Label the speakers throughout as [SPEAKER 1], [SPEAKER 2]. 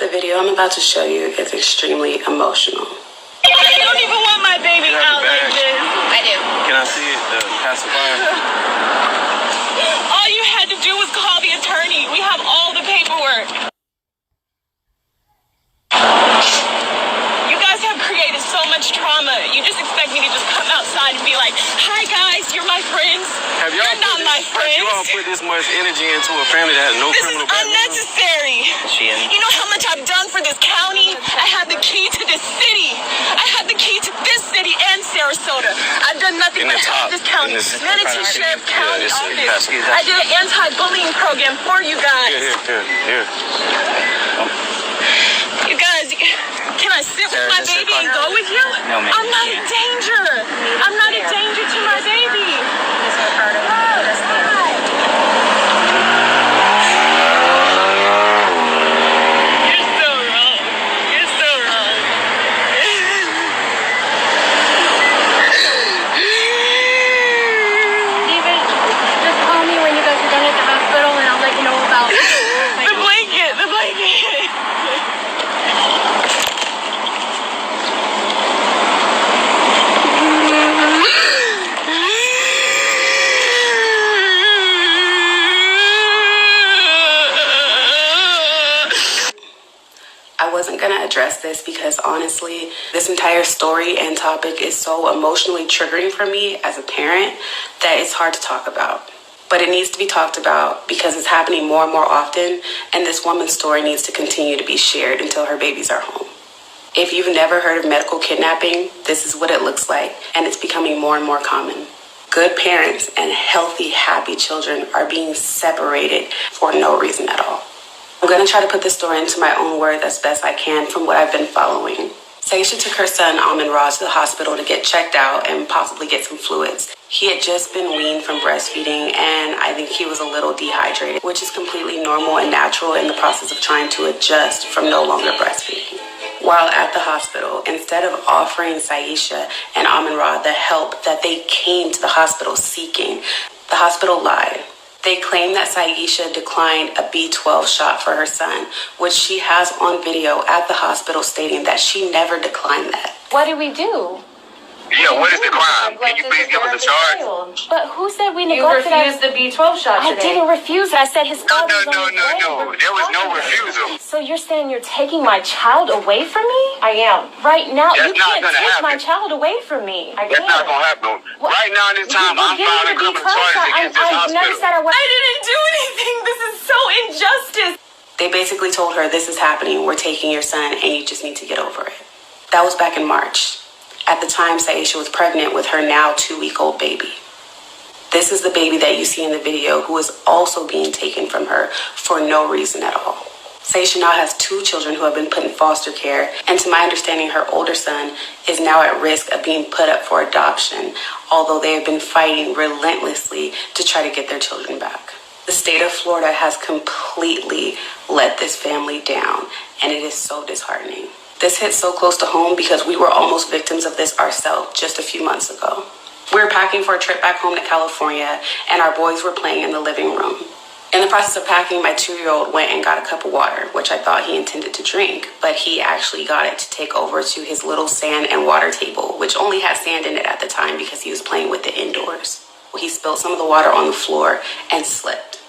[SPEAKER 1] The video I'm about to show you is extremely emotional.
[SPEAKER 2] You don't even want my baby out like this. I do.
[SPEAKER 3] Can I see it, the pacifier?
[SPEAKER 2] All you had to do was call the attorney. We have all the paperwork. You guys have created so much trauma. You just expect me to just come outside and be like, hi guys, you're my friends. You're not my friends.
[SPEAKER 3] Have you all put this much energy into a family that has no criminal background?
[SPEAKER 2] This is unnecessary. You know how much I've done for this county? I have the key to this city. I have the key to this city and Sarasota. I've done nothing but help this county. Manatee Sheriff County Office. I did an anti-bullying program for you guys.
[SPEAKER 3] Here.
[SPEAKER 2] You guys, can I sit with my baby and go with you?
[SPEAKER 3] No, ma'am.
[SPEAKER 2] I'm not a danger. I'm not a danger to my baby. You're so wrong. You're so wrong.
[SPEAKER 4] David, just call me when you guys are done at the hospital and I'll let you know about
[SPEAKER 2] The blanket.
[SPEAKER 1] I wasn't going to address this because honestly, this entire story and topic is so emotionally triggering for me as a parent that it's hard to talk about. But it needs to be talked about because it's happening more and more often, and this woman's story needs to continue to be shared until her babies are home. If you've never heard of medical kidnapping, this is what it looks like, and it's becoming more and more common. Good parents and healthy, happy children are being separated for no reason at all. I'm going to try to put this story into my own words as best I can from what I've been following. Saisha took her son, Amin Raj, to the hospital to get checked out and possibly get some fluids. He had just been weaned from breastfeeding, and I think he was a little dehydrated, which is completely normal and natural in the process of trying to adjust from no longer breastfeeding. While at the hospital, instead of offering Saisha and Amin Raj the help that they came to the hospital seeking, the hospital lied. They claim that Saisha declined a B12 shot for her son, which she has on video at the hospital stating that she never declined that.
[SPEAKER 4] What did we do?
[SPEAKER 3] Yeah, what is the crime? Can you please give us a charge?
[SPEAKER 4] But who said we
[SPEAKER 5] You
[SPEAKER 4] neglected
[SPEAKER 5] refused the B12 shot
[SPEAKER 4] I
[SPEAKER 5] today.
[SPEAKER 4] didn't refuse it. I said his father was on his way.
[SPEAKER 3] No. There was no refusal.
[SPEAKER 4] So you're saying you're taking my child away from me?
[SPEAKER 5] I am.
[SPEAKER 4] Right now,
[SPEAKER 3] That's
[SPEAKER 4] you
[SPEAKER 3] not
[SPEAKER 4] can't
[SPEAKER 3] gonna
[SPEAKER 4] take my
[SPEAKER 3] happen.
[SPEAKER 4] child away from me. I
[SPEAKER 3] That's
[SPEAKER 4] can't.
[SPEAKER 3] not going to happen. Right now, in this time, I'm filing criminal charges against this
[SPEAKER 4] I never said
[SPEAKER 3] hospital.
[SPEAKER 4] I
[SPEAKER 2] I didn't do anything. This is so injustice.
[SPEAKER 1] They basically told her, this is happening, we're taking your son, and you just need to get over it. That was back in March. At the time, Saisha was pregnant with her now 2-week-old baby. This is the baby that you see in the video who is also being taken from her for no reason at all. Saisha now has 2 children who have been put in foster care, and to my understanding, her older son is now at risk of being put up for adoption, although they have been fighting relentlessly to try to get their children back. The state of Florida has completely let this family down, and it is so disheartening. This hit so close to home because we were almost victims of this ourselves just a few months ago. We were packing for a trip back home to California, and our boys were playing in the living room. In the process of packing, my 2-year-old went and got a cup of water, which I thought he intended to drink, but he actually got it to take over to his little sand and water table, which only had sand in it at the time because he was playing with it indoors. He spilled some of the water on the floor and slipped.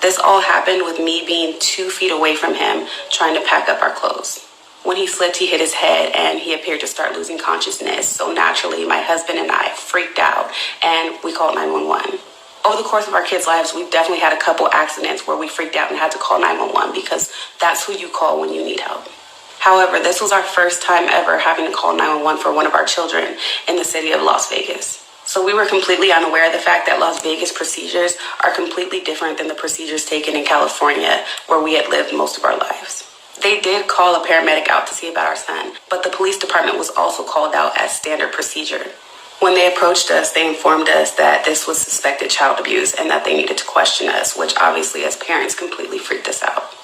[SPEAKER 1] This all happened with me being 2 feet away from him, trying to pack up our clothes. When he slipped, he hit his head and he appeared to start losing consciousness. So naturally, my husband and I freaked out and we called 911. Over the course of our kids' lives, we've definitely had a couple accidents where we freaked out and had to call 911 because that's who you call when you need help. However, this was our first time ever having to call 911 for one of our children in the city of Las Vegas. So we were completely unaware of the fact that Las Vegas procedures are completely different than the procedures taken in California, where we had lived most of our lives. They did call a paramedic out to see about our son, but the police department was also called out as standard procedure. When they approached us, they informed us that this was suspected child abuse and that they needed to question us, which obviously as parents completely freaked us out.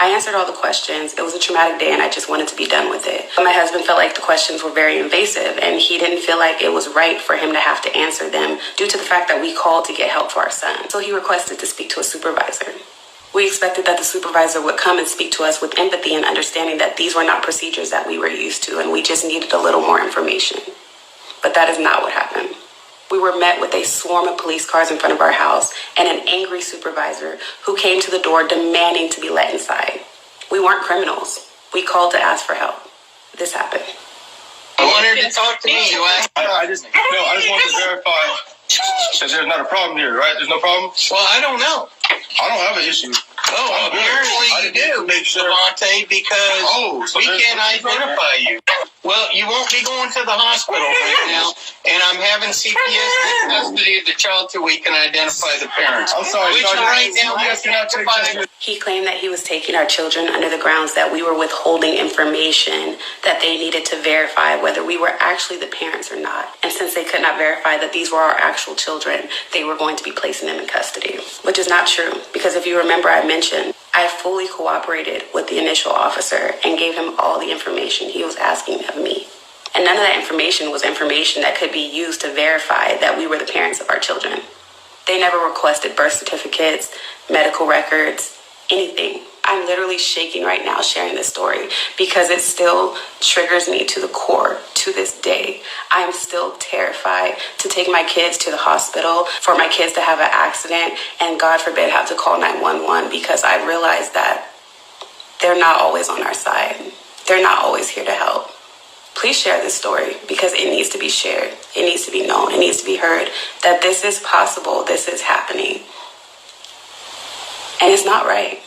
[SPEAKER 1] I answered all the questions. It was a traumatic day and I just wanted to be done with it. But my husband felt like the questions were very invasive and he didn't feel like it was right for him to have to answer them due to the fact that we called to get help for our son. So he requested to speak to a supervisor. We expected that the supervisor would come and speak to us with empathy and understanding that these were not procedures that we were used to and we just needed a little more information. But that is not what happened. We were met with a swarm of police cars in front of our house and an angry supervisor who came to the door demanding to be let inside. We weren't criminals. We called to ask for help. This happened.
[SPEAKER 5] I wanted to talk to me.
[SPEAKER 6] I just want to verify that there's not a problem here, right? There's no problem?
[SPEAKER 5] Well, I don't know.
[SPEAKER 6] I don't have an issue.
[SPEAKER 5] Oh, apparently you do,
[SPEAKER 6] make sure.
[SPEAKER 5] Devontae, because
[SPEAKER 6] So
[SPEAKER 5] we can't identify you. Well, you won't be going to the hospital right now, and I'm having CPS in custody of the child till we can identify the parents.
[SPEAKER 6] I'm sorry,
[SPEAKER 5] Which
[SPEAKER 6] Sergeant.
[SPEAKER 5] right now we have to identify.
[SPEAKER 1] He claimed that he was taking our children under the grounds that we were withholding information that they needed to verify whether we were actually the parents or not. And since they could not verify that these were our actual children, they were going to be placing them in custody, which is not true. Because if you remember, I mentioned I fully cooperated with the initial officer and gave him all the information he was asking of me. And none of that information was information that could be used to verify that we were the parents of our children. They never requested birth certificates, medical records, anything. I'm literally shaking right now sharing this story because it still triggers me to the core to this day. I am still terrified to take my kids to the hospital, for my kids to have an accident, and God forbid have to call 911 because I realize that they're not always on our side. They're not always here to help. Please share this story because it needs to be shared. It needs to be known. It needs to be heard that this is possible. This is happening. And it's not right.